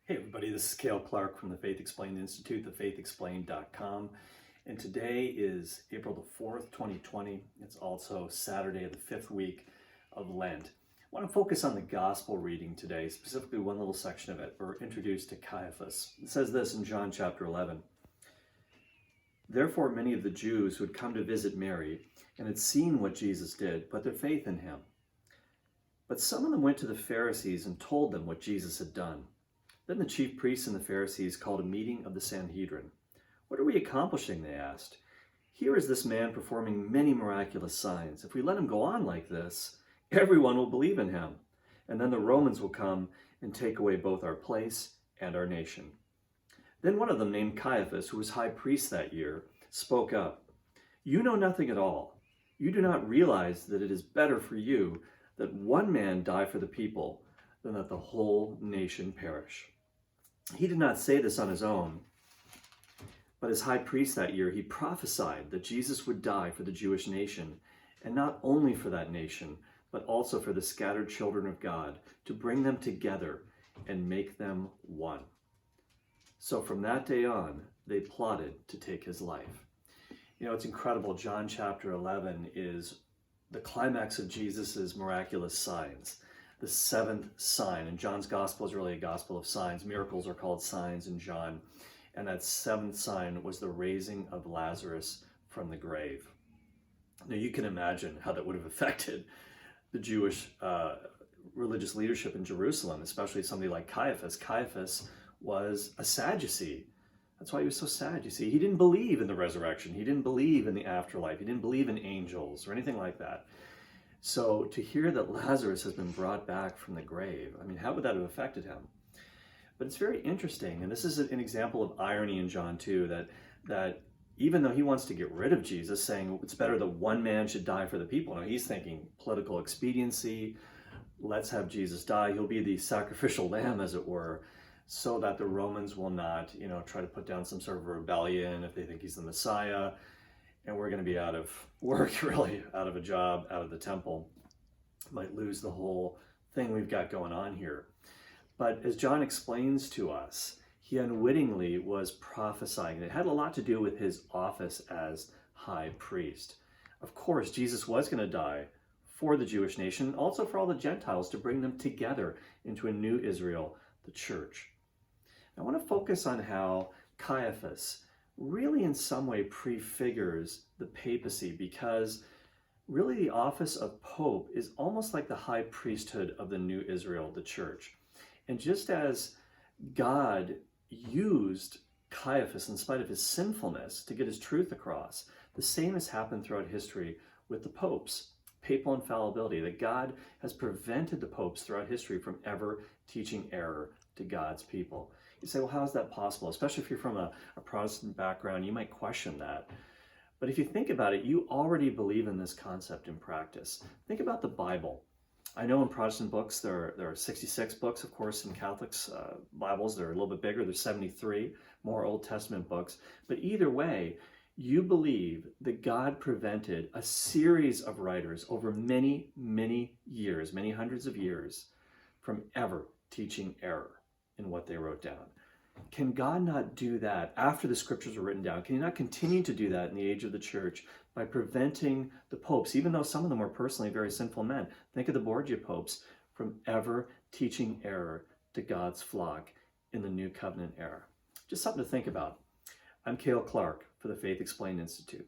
Hey everybody, this is Cale Clarke from the Faith Explained Institute, thefaithexplained.com. And today is April the 4th, 2020. It's also Saturday of the fifth week of Lent. I want to focus on the gospel reading today, specifically one little section of it. We're introduced to Caiaphas. It says this in John chapter 11. Therefore many of the Jews who had come to visit Mary and had seen what Jesus did put their faith in him. But some of them went to the Pharisees and told them what Jesus had done. Then the chief priests and the Pharisees called a meeting of the Sanhedrin. What are we accomplishing, they asked. Here is this man performing many miraculous signs. If we let him go on like this, everyone will believe in him. And then the Romans will come and take away both our place and our nation. Then one of them, named Caiaphas, who was high priest that year, spoke up. You know nothing at all. You do not realize that it is better for you that one man die for the people than that the whole nation perish. He did not say this on his own, but as high priest that year, he prophesied that Jesus would die for the Jewish nation, and not only for that nation, but also for the scattered children of God, to bring them together and make them one. So from that day on, they plotted to take his life. You know, it's incredible. John chapter 11 is the climax of Jesus's miraculous signs. The seventh sign, and John's gospel is really a gospel of signs. Miracles are called signs in John. And that seventh sign was the raising of Lazarus from the grave. Now you can imagine how that would have affected the Jewish religious leadership in Jerusalem, especially somebody like Caiaphas. Caiaphas was a Sadducee. That's why he was so sad. You see, he didn't believe in the resurrection. He didn't believe in the afterlife. He didn't believe in angels or anything like that. So to hear that Lazarus has been brought back from the grave, I mean, how would that have affected him? But it's very interesting, and this is an example of irony in John too, that even though he wants to get rid of Jesus, saying it's better that one man should die for the people, now he's thinking political expediency, let's have Jesus die, he'll be the sacrificial lamb, as it were, so that the Romans will not, try to put down some sort of rebellion if they think he's the Messiah. And we're going to be out of work, really, out of a job, out of the temple. Might lose the whole thing we've got going on here. But as John explains to us, he unwittingly was prophesying. It had a lot to do with his office as high priest. Of course, Jesus was going to die for the Jewish nation, also for all the Gentiles, to bring them together into a new Israel, the church. I want to focus on how Caiaphas really in some way prefigures the papacy, because really the office of Pope is almost like the high priesthood of the new Israel, the church. And just as God used Caiaphas in spite of his sinfulness to get his truth across, the same has happened throughout history with the popes. Papal Infallibility, that God has prevented the popes throughout history from ever teaching error to God's people. You say, well, how is that possible? Especially if you're from a Protestant background, you might question that. But if you think about it, you already believe in this concept in practice. Think about the Bible. I know in Protestant books, there are 66 books, of course, in Catholics' Bibles. They're a little bit bigger. There's 73 more Old Testament books. But either way, you believe that God prevented a series of writers over many, many years, many hundreds of years, from ever teaching error in what they wrote down. Can God not do that after the scriptures were written down? Can he not continue to do that in the age of the church by preventing the popes, even though some of them were personally very sinful men? Think of the Borgia popes, from ever teaching error to God's flock in the New Covenant era. Just something to think about. I'm Cale Clarke for the Faith Explained Institute.